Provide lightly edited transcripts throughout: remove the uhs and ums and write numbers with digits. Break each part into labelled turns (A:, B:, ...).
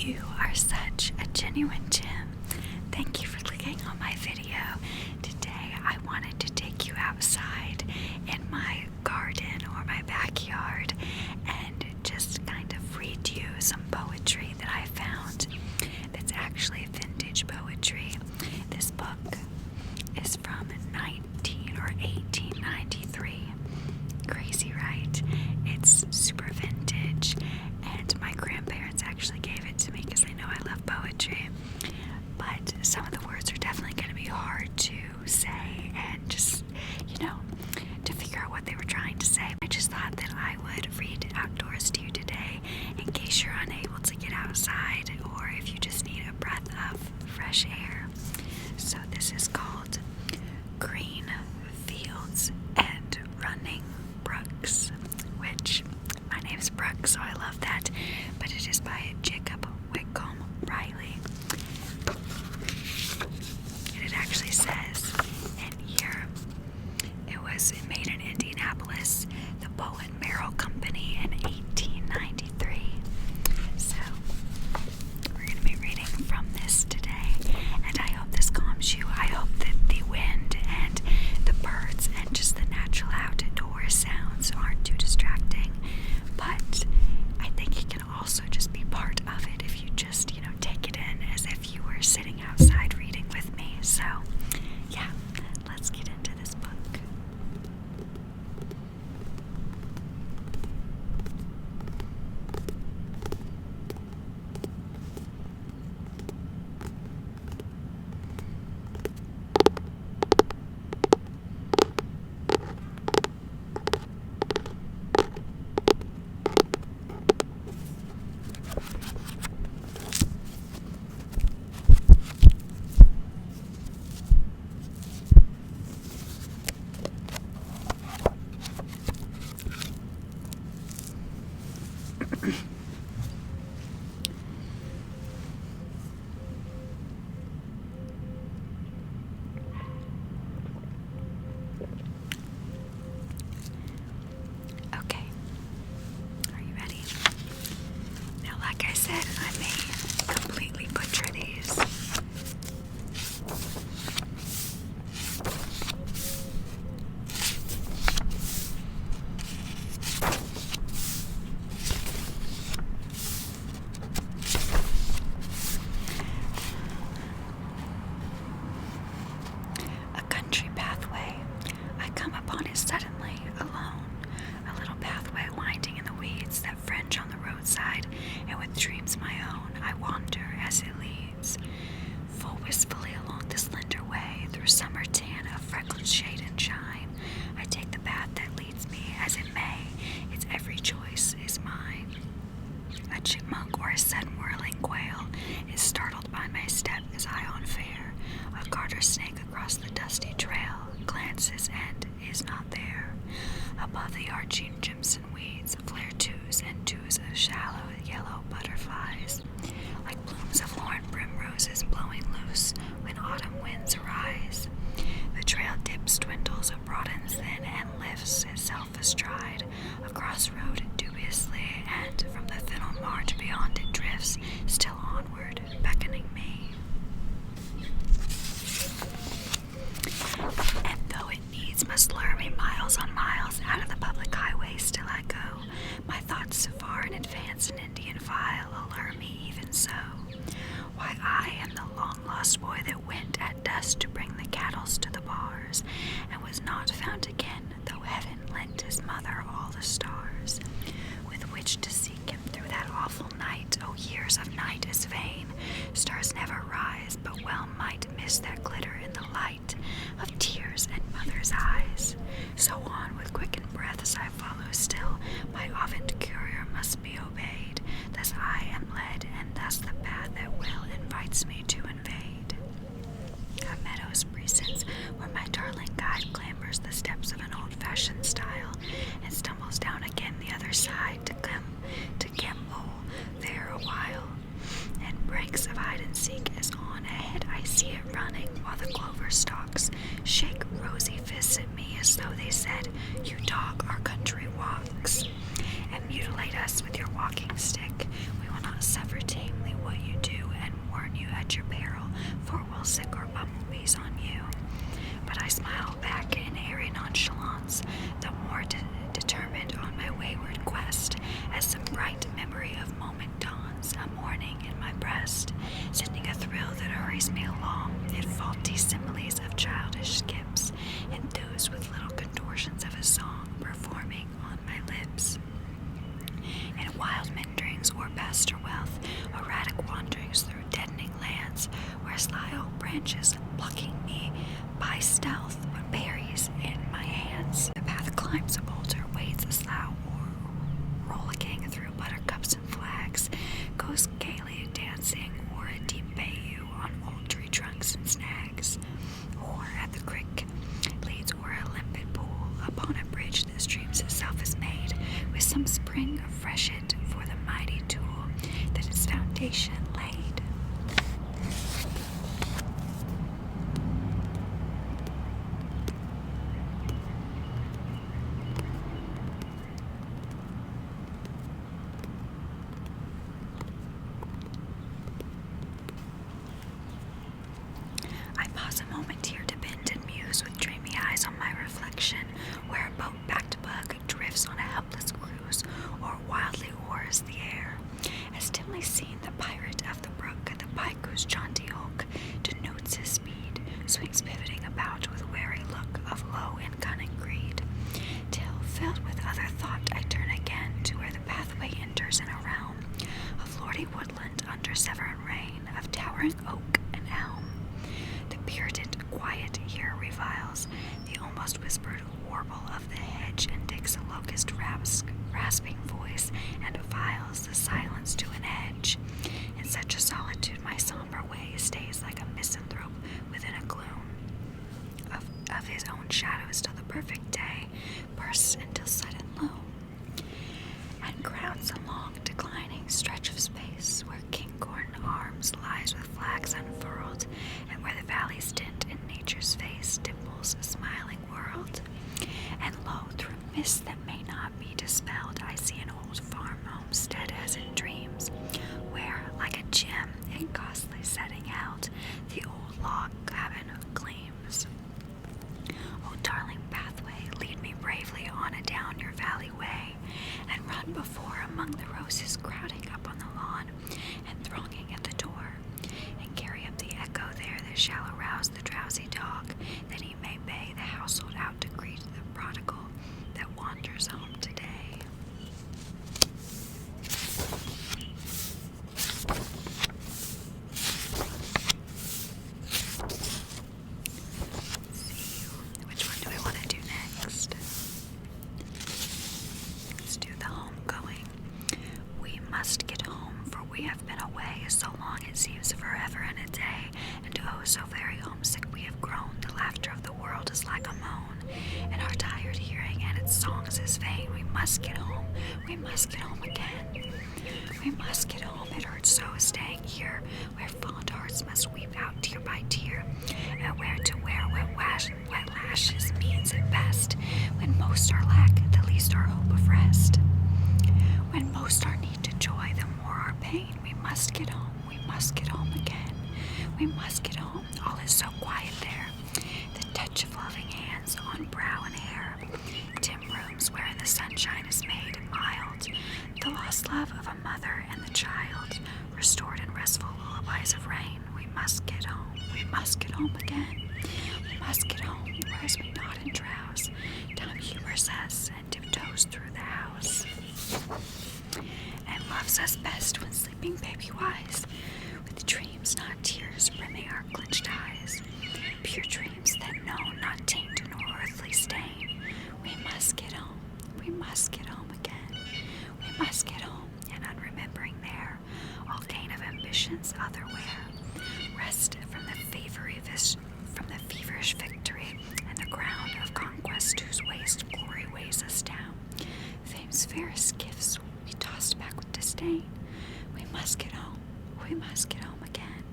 A: You are such a genuine gem. Thank you for clicking on my video. Today I wanted to take you outside in my garden or my backyard and just kind of read you some poetry that I found that's actually vintage poetry. This book is from 1893. Crazy, right? It's super vintage, and my grandparents actually gave it to me because they know I love poetry. But some of the words are definitely going to be hard to say and just, to figure out what they were trying to say. I just thought that I would read outdoors to you today in case you're unable to get outside or if you just need a breath of fresh air. So this is called Green Fields and Running Brooks, which my name's Brooke, so I love that, but it is by Jacob Whitcomb Riley. And it actually says in here, it was made in Indianapolis, the Bow and Merrill Company in 1893. So we're going to be reading from this today, and I hope this calms you. I hope that the wind and the birds and just the natural outdoor sounds aren't too distracting, but I think it can also just be part of it if you just, take it in as if you were sitting outside reading with me. So, yeah, let's get into this book. Okay, are you ready? Now, like I said, I may completely butcher these. A country pathway. I come upon it suddenly, alone. A little pathway winding in the weeds that fringe on the roadside, and with dreams my own, I wander as it leads. Full wistfully along the slender way, through summer tan of freckled shade and shine, I take the path that leads me as it may, its every choice is mine. A chipmunk or a sudden whirling quail is startled by my step as I on fare. A garter snake across the dusty trail glances and is not there. Above the arching jimson weeds flare twos and twos of shallow yellow butterflies, like blooms of lorn primroses blowing loose when autumn winds arise. The trail dips, dwindles, broadens then, and lifts itself astride a crossroad dubiously, and from the fennel marge beyond it drifts, still onward, beckoning me. And though it needs must lure me miles on miles out of the public highway, still I go. My thoughts so far in advance in Indian file allure me even so. Why, I am the long-lost boy that went at dusk to bring the cattles to the bars, and was not found again, though heaven lent his mother all the stars, with which to seek him through that awful night. Oh, years of night is vain. Stars never rise, but well might miss that glitter in the light of tears and mother's eyes. So on with quickened breaths I follow still, my ovent courier must be obeyed. Thus I am led, and thus the path at will invites me to invade. A meadow's precincts, where my darling guide clambers the steps of an old-fashioned style, and stumbles down again the other side to gambol there a while, and breaks of hide and seek as on ahead I see it running, while the clover stalks shake rosy fists at me as though they said, "You dog our country walks, and mutilate us with your walking branches, plucking me by stealth with berries in my hands. The path climbs a boulder, wades a slough, rollicking through buttercups and flags, goes gaily dancing o'er a deep bayou on old tree trunks and snags, or at the creek leads o'er a limpid pool upon a bridge the streams itself is made, with some spring of freshet for the mighty tool that its foundation laid. I pause a moment here to bend and muse with dreamy eyes on my reflection, where a boat backed bug drifts on a helpless cruise, or wildly oars the air. As dimly seen, the pirate of the brook, the pike whose jaunty hulk denotes his speed, swings pivoting about with wary look of low and cunning greed, till, filled with other thought, I turn again to where the pathway enters in a realm of lordly woodland under severn rain, of towering oak and elm. The Puritan quiet here reviles the almost whispered warble of the hedge, and digs a locust rasping voice, and files the silence to an edge. In such a solitude my somber way stays like a misanthrope within a gloom of his own shadows, till the perfect day bursts into sudden loom, and crowds a long declining stretch of space, where kinghorn arms lies with flags unfurled, and where the valleys dint in nature's face dimples a smiling world. And lo, through mists that may not be dispelled, I see an old farm homestead as in dreams, where, like a gem in costly setting out, the old log cabin gleams. O darling pathway, lead me bravely on adown your valley way, and run before among the roses crowding up on the lawn and thronging at the door, and carry up the echo there that shall arouse the drowsy dog, that he may bay the household out to greet the prodigal that wanders home today. Which one do I want to do next? Let's do the homegoing. We must get home, for we have been away so long it seems forever and a day, and oh, so very homesick we have grown. The laughter of the world is like a moan, and our tired hearing and its songs is vain. We must get home, we must get home again. We must get home, it hurts so staying here, where fond hearts must weep out tear by tear, and where to wear wet lashes means at best, when most our lack, the least our hope of rest. When most our need to joy, the more our pain. We must get home, we must get home again. We must get home, all is so quiet there. The touch of loving hands on brow and hair. Dim rooms wherein the sunshine is made mild. The lost love of a mother and the child, restored in restful lullabies of rain. We must get home, we must get home again. We must get home, whereas we nod and drowse. Time humors us and tiptoes through the house, and loves us best when sleeping baby-wise, with dreams, not tears, brimming our clenched eyes. Pure dreams that know not taint nor earthly stain. We must get home, we must get home again. We must get home, and unremembering there, all gain of ambitions otherwhere. Rest from the feverish victory, and the ground of conquest whose waste glory weighs us down. Fame's fairest gifts we tossed back with disdain. We must get home, we must get home again.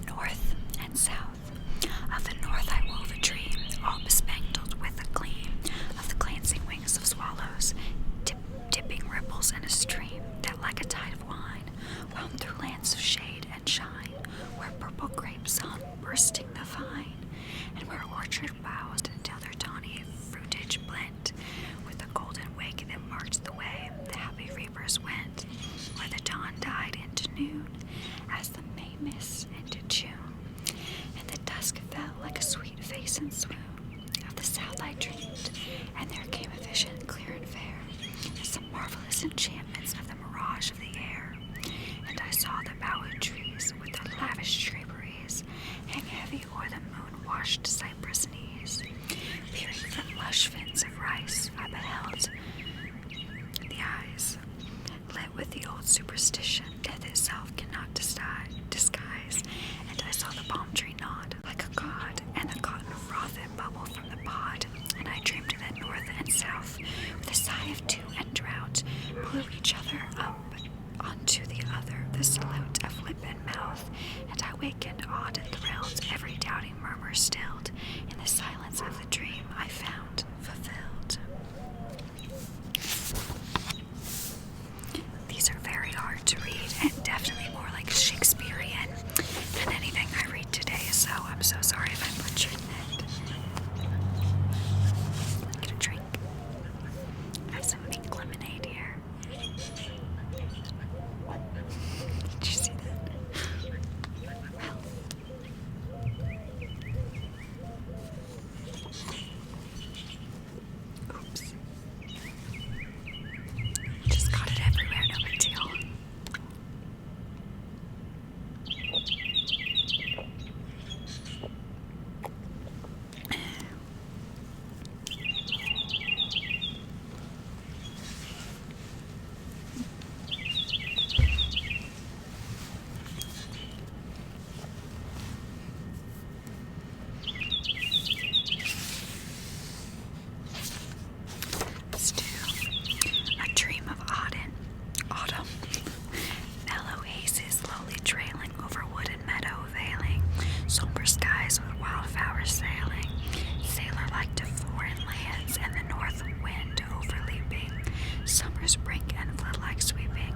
A: North and south. Of the north I wove a dream, all bespangled with the gleam of the glancing wings of swallows, dipping ripples in a stream that like a tide of wine wound through lands of shade and shine, where purple grapes hung bursting the vine, and where orchard boughs until their tawny fruitage blent with the golden wake that marked the way the happy reapers went, where the dawn died into noon as the May mists into June, peace and swoon. Of the south I dreamed, and there came a vision clear and fair, and some marvelous enchantments of the mirage of the air. And I saw the bowed trees with their lavish draperies hang heavy o'er the moon-washed cypress knees. Peering from lush fins of rice, I beheld the eyes, lit with the old superstition death itself cannot disguise. And I saw the palm tree nod like a god, and the cotton froth and bubble from the pod. And I dreamed that north and south, with a sigh of dew and drought, blew each other up onto the other, the salute of lip and mouth. And I wakened awed and thrilled, every doubting murmur stilled, in the silence of the dream I found fulfilled. These are very hard to read, and definitely more like Shakespearean than anything I read today, so I'm so sorry if I butchered it. Get a drink. I have some pink lemonade here. Did you see that? Well. Oops. Just got it everywhere, no big deal. Let's do a dream of autumn. Mellow hazes slowly trailing over wood and meadow veiling, somber skies with wildflowers sailing, sailor-like to foreign lands, and the north wind overleaping, summer's brink and flood-like sweeping,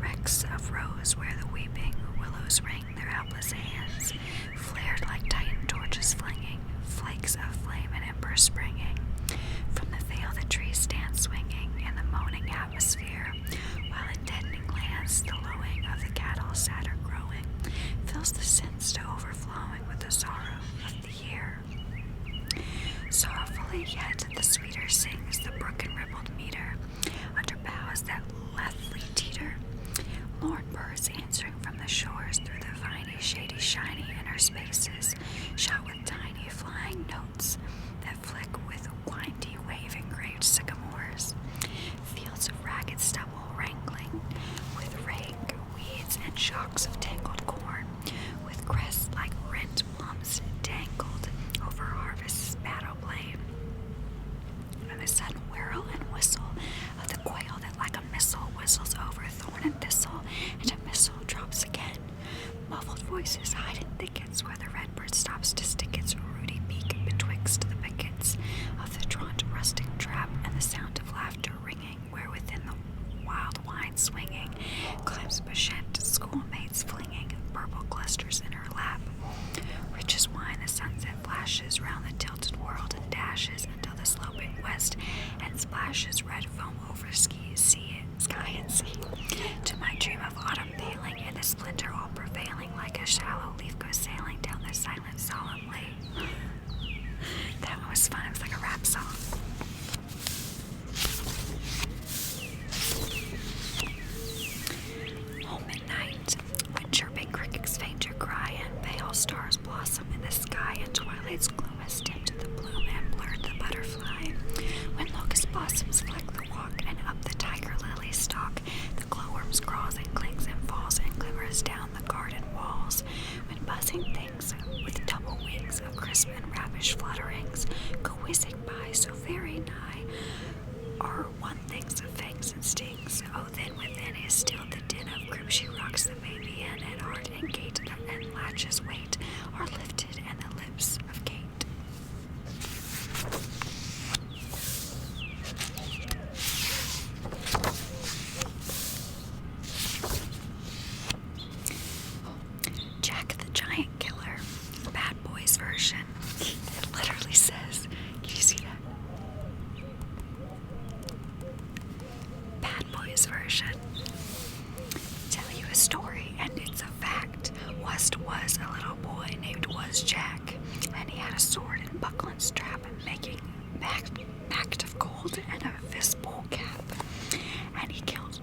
A: wrecks of rose where the weeping willows wring their helpless hands, flared like titan torches flinging, flakes of flame and ember springing. From the vale the trees stand swinging in the moaning atmosphere, while in deadening lands the lowing of the cattle sadder growing fills the sense to overflowing with the sorrow of the year. Sorrowfully yet the sweeter sings the brook and rippled meter under boughs that lethely teeter, lorn birds answering from the shores through the viney, shady, shiny inner spaces, shot with tiny flying notes that flick with windy, wave-engraved sycamores. Fields of ragged stubble wrangling with rank weeds and shocks of tangled corn, with crests like rent plums dangled over harvest's battle blade. And the sudden whirl and whistle of the quail that like a missile whistles over thorn and thistle, and a missile drops again. Muffled voices hide in thickets where the redbird stops to stick its ruddy beak betwixt the pickets of the truant rusting trap, and the sound of laughter ringing where within the wild wine swinging climbs beshent schoolmates flinging purple clusters in her lap. Rich as wine the sunset flashes round the tilted world and dashes until the sloping west and splashes red foam over sky and sea. To my dream of autumn paling and the splendor all prevailing, like a shallow leaf goes sailing down the silent solemn lake. That one was fun. It was like a rap song. Home at night, when chirping crickets faint your cry and pale stars blossom in the sky, and twilight's gloom has dimmed the bloom and blurred the butterfly. When locust blossoms fleck the walk, and up the tiger lily stalk the glowworm crawls and clings and falls and glimmers down the garden walls. When buzzing things with double wings of crisp and ravish flutterings go whizzing by so very nigh, are one things of fangs and stings. Oh, then within is still the din of grim she rocks the baby in, and heart and gate and latches weight are lifted, and the lips of Kate. Jack the Giant Killer, Bad Boys version. It literally says, can you see that? Bad Boys version. Tell you a story, and it's a fact. Was a little boy named Was Jack, and he had a sword and buckle and strap, making macked of gold and a visible cap. And he killed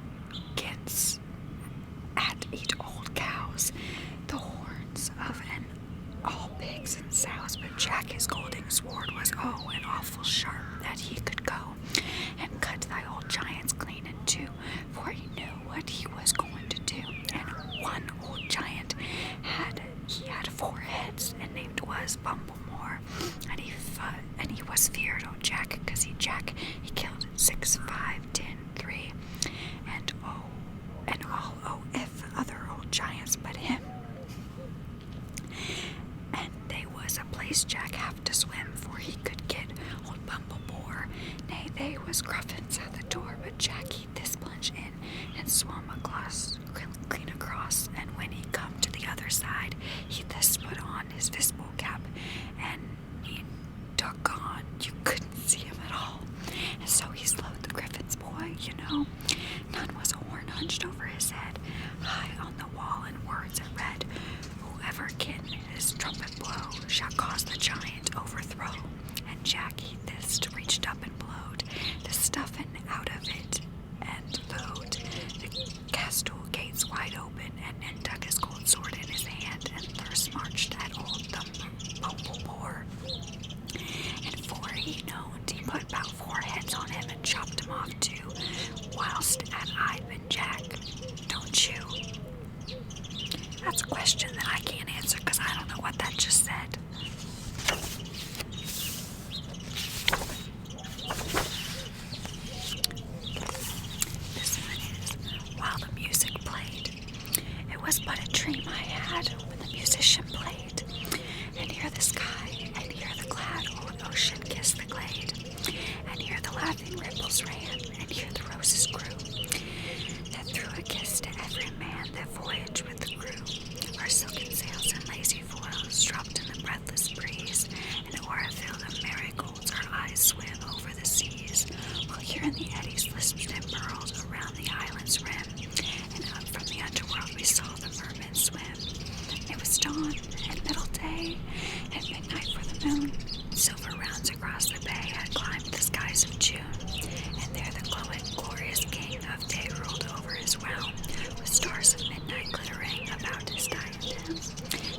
A: kids and eat old cows, the horns of all pigs and sows. But Jack his golden sword was an awful sharp, that he could go and cut thy old giants clean in two, for he knew what he was going to do. And one old giant had 4 heads, and named was Bumblemore, and he was feared, Jack, because he killed 6, 5, 10, 3, and all if other old giants but him. And they was a place Jack have to swim, for he could get old Bumblemore. Nay, they was gruffins at the door, but Jack he this plunge in and swum clean across. And when he come to the other side, he this put on his visible cap, and he doggone, you couldn't see him at all. And so he slowed the griffin's boy, None was a horn hunched over his head, high on the wall in words it read, whoever can his trumpet blow shall cause the giant overthrow. And Jack he this reached up and blowed the stuffin' out of it, and load the castle gates wide open, and then dug his gold sword in his hand, and thirst marched at old Bumblemore. And for he knowned, he put about 4 heads on him and chopped him off too, whilst had I been Jack, don't you? That's a question that I can't answer because I don't know what that just said. This one is, while the music played, it was but a dream I had when the musician played. And here the sky, and here the glad old ocean kissed the glade, and here the laughing ripples ran, and here the roses grew, that threw a kiss to every man that voyaged with the crew. Our silken sails and lazy foils dropped in the breathless breeze, and o'er a field of marigolds our eyes swam over the seas, while here in the eddies lisped and burled around the island's rim, and up from the underworld we saw the mermen swim. It was dawn and middle day and midnight for the moon. Silver rounds across the bay had climbed the skies of June, and there the glowing, glorious king of day ruled over his realm, with stars of midnight glittering about his diadem.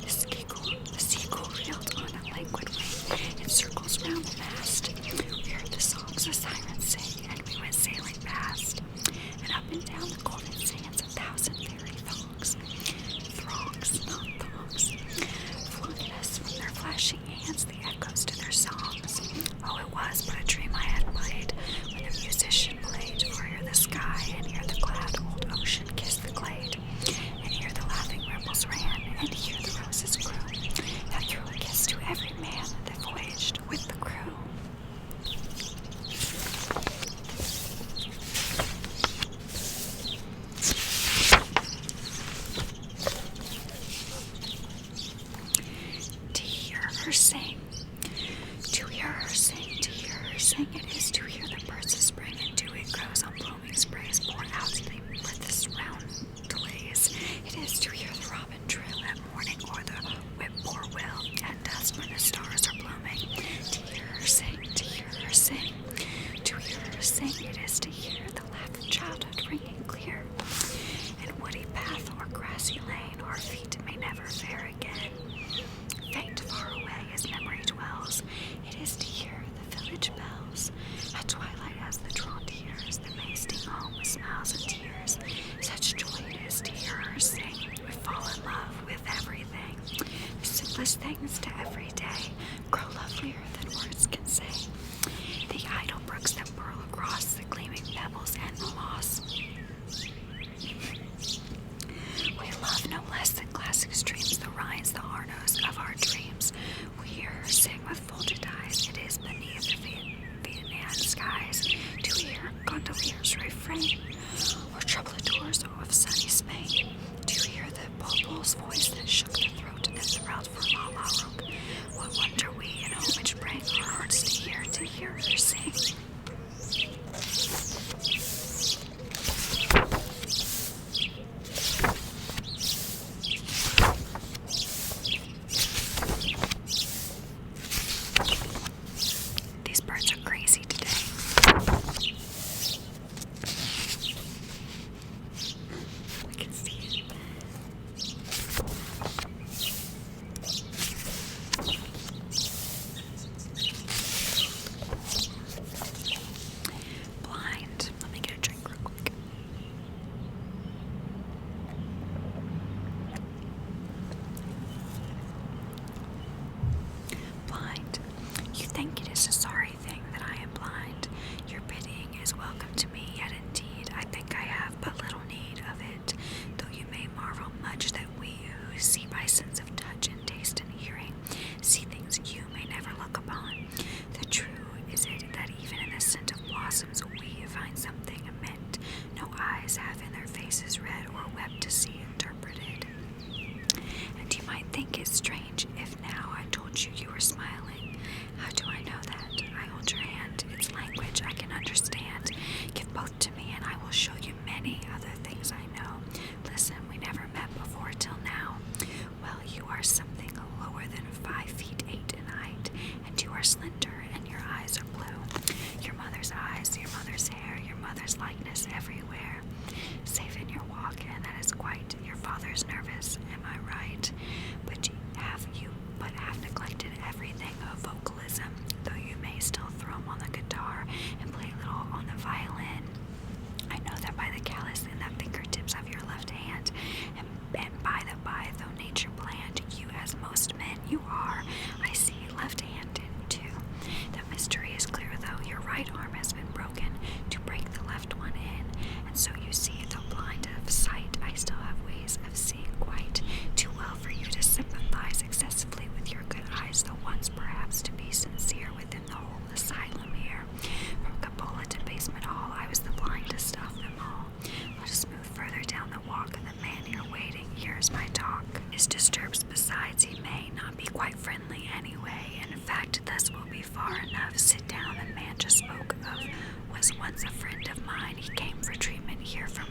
A: The seagull reeled on a languid wing in circles round the mast. We heard the songs of sirens sing, and we went sailing past, and up and down the golden sands 1,000 fairy throngs, not thongs, flung at us from their flashing hands the echoes to their songs. Oh, it was but a dream I had played when the musician played, for here the sky, and here the glad old ocean kissed the glade, and here the laughing ripples ran, and here the roses grew, that threw a kiss to every man that voyaged with the crew. To hear her sing, to hear her sing, to hear her sing, it is to hear the birds of spring, and dewy grows on blooming sprays pour out the blithous round delays. It is to hear the robin trill at morning, or the whippoorwill at dusk when the stars are blooming. To hear her sing, to hear her sing, to hear her sing, it is to hear the laugh of childhood ringing clear. In woody path or grassy lane, our feet may never fare again. Faint far away as memory dwells, it is to hear the village bells. At twilight as the drawn tears, the may sting home with smiles and tears. Such joy it is to hear her sing. We fall in love with everything. The simplest things to every day grow lovelier than words can say. The idle brooks that burl across the gleaming pebbles and the moss. We love no less than classic streams, the Rhines, the Arnos of our dreams. We hear her sing with folded eyes. It is beneath the Vietnam skies to hear gondoliers refrain, or troubadours of sunny Spain. To hear the bulbul's voice that shook the throat and thrilled for La La Rook. father's nervous, am I right? But have neglected everything of vocalism, though you may still thrum on the guitar and play a little on the violin. I know that by the callus in the fingertips of your left hand, and by the by, though nature planned you as most men you are, I see left-handed too. The mystery is clear, though your right arm has been broken to break the left one in, and so you see, though blind of sight, I still have ways of seeing quite too well for you to sympathize excessively with your good eyes, though once perhaps to be sincere within the whole asylum here. From cupola to basement hall, I was the blindest of them all. Let us move further down the walk, and the man here waiting hears my talk. Is disturbed, besides he may not be quite friendly anyway. In fact, this will be far enough. Sit down. The man just spoke of was once a friend of mine. He came for treatment here from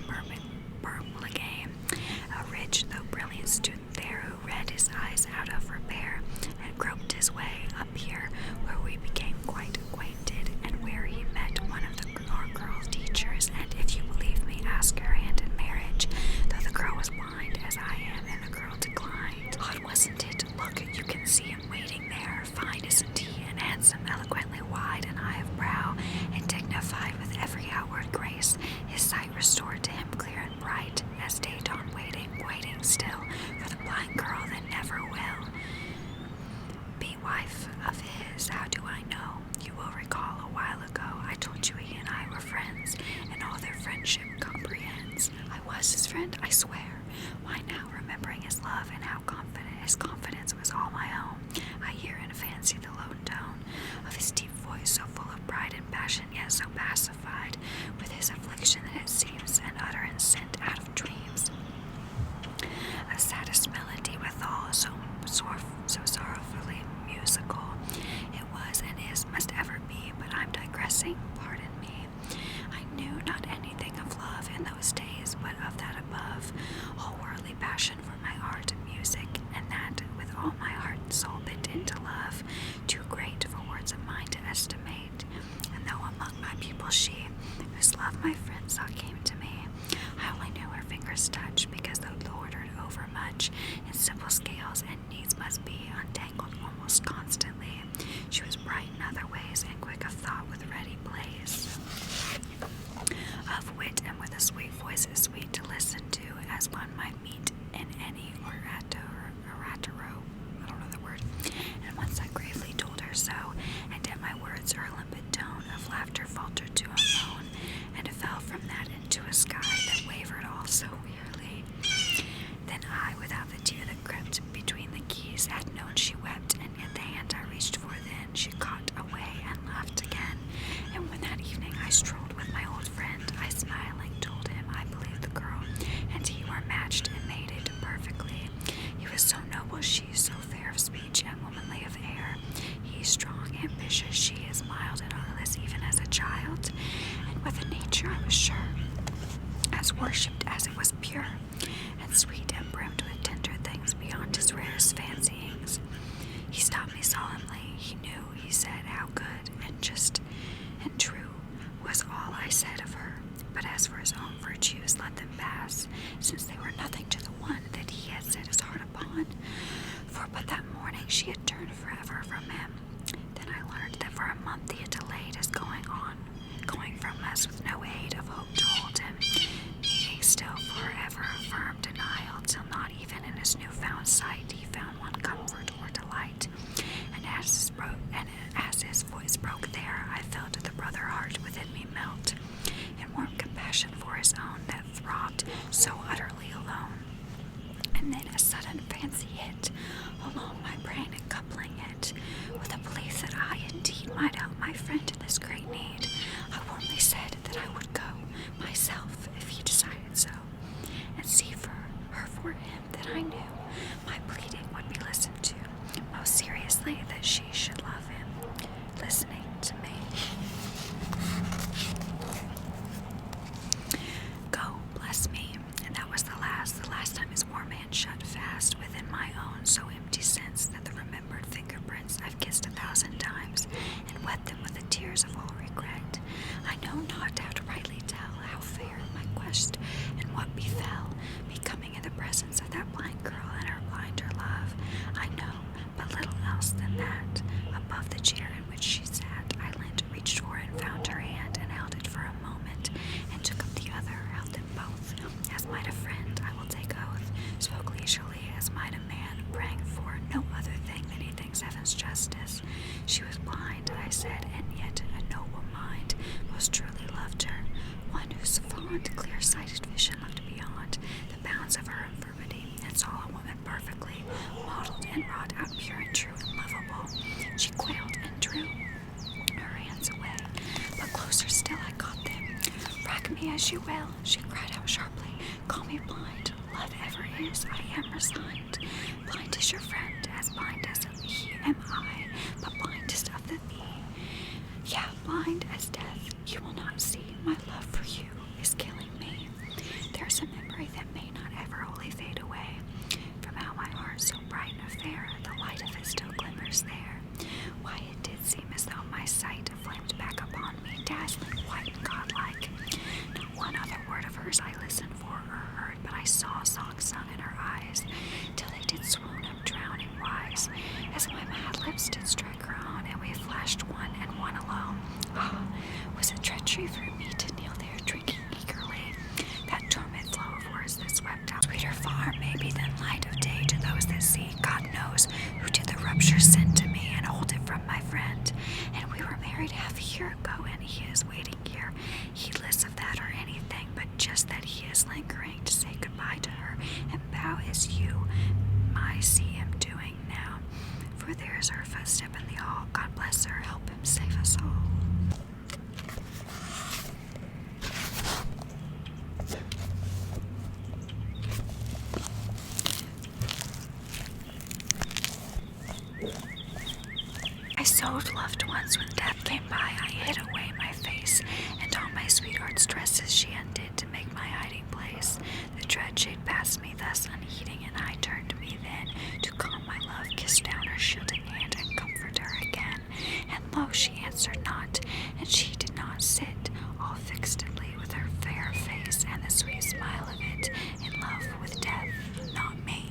A: Birmingham, a rich though brilliant student there, who read his eyes out of repair and groped his way up here, where we became quite acquainted, and where he met one of our girl teachers, and if you believe me, asked her hand in marriage, though the girl was blind as I am, and the girl declined. Odd, wasn't it? Look, you can see him waiting there. Fine, isn't he? And handsome, eloquently wide, an eye of brow, and dignified with every outward grace, his sight restored to him clear and bright, as day dawn waiting still, for the blind girl that never will be wife of his. How do I know? You will recall a while ago I told you he and I were friends, and all their friendship comprehends. I was his friend, I swear. Why now, remembering his love and how his confidence was all my own, I hear and fancy the low tone of his deep voice, so full of pride and passion, yet so pacified with his affliction that it seems an utterance sent out of dreams. A saddest melody withal, so sorrowfully musical it was and is, must ever be. But I'm digressing, pardon me. I knew not anything of love in those days, but of that above, all worldly passion for my art and music, and that with all my heart and soul bent into love, too great for words of mine to estimate. And though among my people she, whose love my friend saw came to me, I only knew her fingers touch, because though ordered overmuch in simple scales, and needs must be untangled almost constantly, she was bright in other ways, and quick of thought with ready blaze of wit, and with a sweet voice as sweet to listen to as one might meet in any oratoro, I don't know the word. And once I gravely told her so, and at my words her limpid tone of laughter faltered to a moan, and fell from that into a sky that wavered all so wearily. Then I, without the tear that crept between the keys, had known she wept, and yet the hand I reached for then she caught away and laughed again. And when that evening I strolled with my old friend, I smiling told him I believed the girl and he were matched and mated perfectly. He was so noble, she so fair of speech and womanly of air. He strong, ambitious, she as mild and artless even as a child, and with a nature I was sure as worshipped as it was pure, and sweet and brimmed with tender things beyond his rarest fancyings. He stopped me solemnly. He knew, he said, how good and just and true was all I said of her. But as for his own virtues, let them pass, since they were nothing to the one that he had set his heart upon. For but that morning she had turned forever from him. Then I learned that for a month he had delayed his going from us with no aid of hope to hold him, being still forever a firm denial, till not even in his new-found sight he found one comfort or delight. And as his voice broke there, I felt the brother heart within me melt, and warm compassion for his own that throbbed so utterly alone. And then a sudden fancy hit along my brain, and coupling it with a belief that I indeed might help my friend in this great need, I warmly said that I would go myself if he decided so, and see for her for him that I knew my pleading would be listened to most seriously, that she should love him, listening to me. Go, bless me. And that was the last time his warm hand shut fast within my own, so empty sense that the remembered fingerprints I've kissed 1,000 times, and wet them with the tears of all regret. I know not how to rightly tell how fared perfectly, modeled and wrought out, pure and true and lovable. She quailed and drew her hands away, but closer still I caught them. Rack me as you will, she cried out sharply. Call me blind, love ever is, I am resigned. Blind is your friend, as blind as he am I, but blindest of the thee. Yeah, blind as death, you will not see. My love for you is killing me. There's a memory that may not ever wholly fade away. From out my heart so bright and fair, the light of it still glimmers there. Why, it did seem as though my sight flamed back upon me, dazzling, white, and godlike. Not one other word of hers I listened for or heard, but I saw a song sung in her eyes, till they did swoon up drowning wise, as my mad lips did strike her own, and we flashed one and one alone. Ah, was it treachery for me to kneel there drinking eagerly? That torment flow of words that swept out sweeter far, maybe, than light of day to those that see. God knows who did the rupture send to me and hold it from my friend. And we were married half a year ago, and he is waiting here, heedless of that or anything, but just that he is lingering to say goodbye to her and bow as you I see him doing now. For there is her footstep in the hall. God bless her, help him save us all. I sowed loved ones when death came by. I hid away my face, and all my sweetheart's dresses she undid to make my hiding place. The dread shade passed me thus unheeding, and I turned me then to calm my love, kissed down her shielding hand, and comfort her again. And lo, she answered not, and she did not sit, all fixedly with her fair face and the sweet smile of it, in love with death, not me.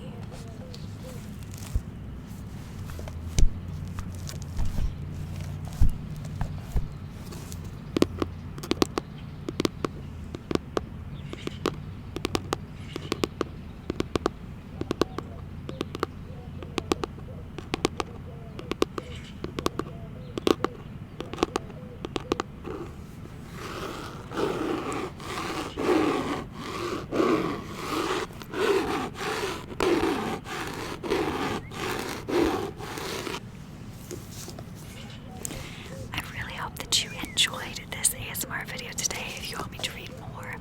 A: Enjoyed this ASMR video today. If you want me to read more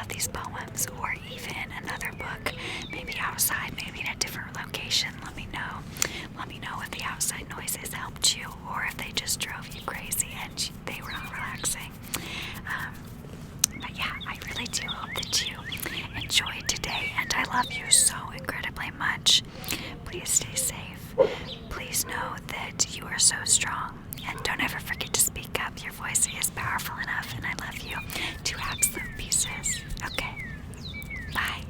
A: of these poems or even another book, maybe outside, maybe in a different location, let me know. Let me know if the outside noises helped you or if they just drove you crazy and they were not relaxing. But yeah, I really do hope that you enjoyed today, and I love you so incredibly much. Please stay safe. Please know that you are so strong. And don't ever forget to speak up. Your voice is powerful enough, and I love you to absolute pieces. Okay. Bye.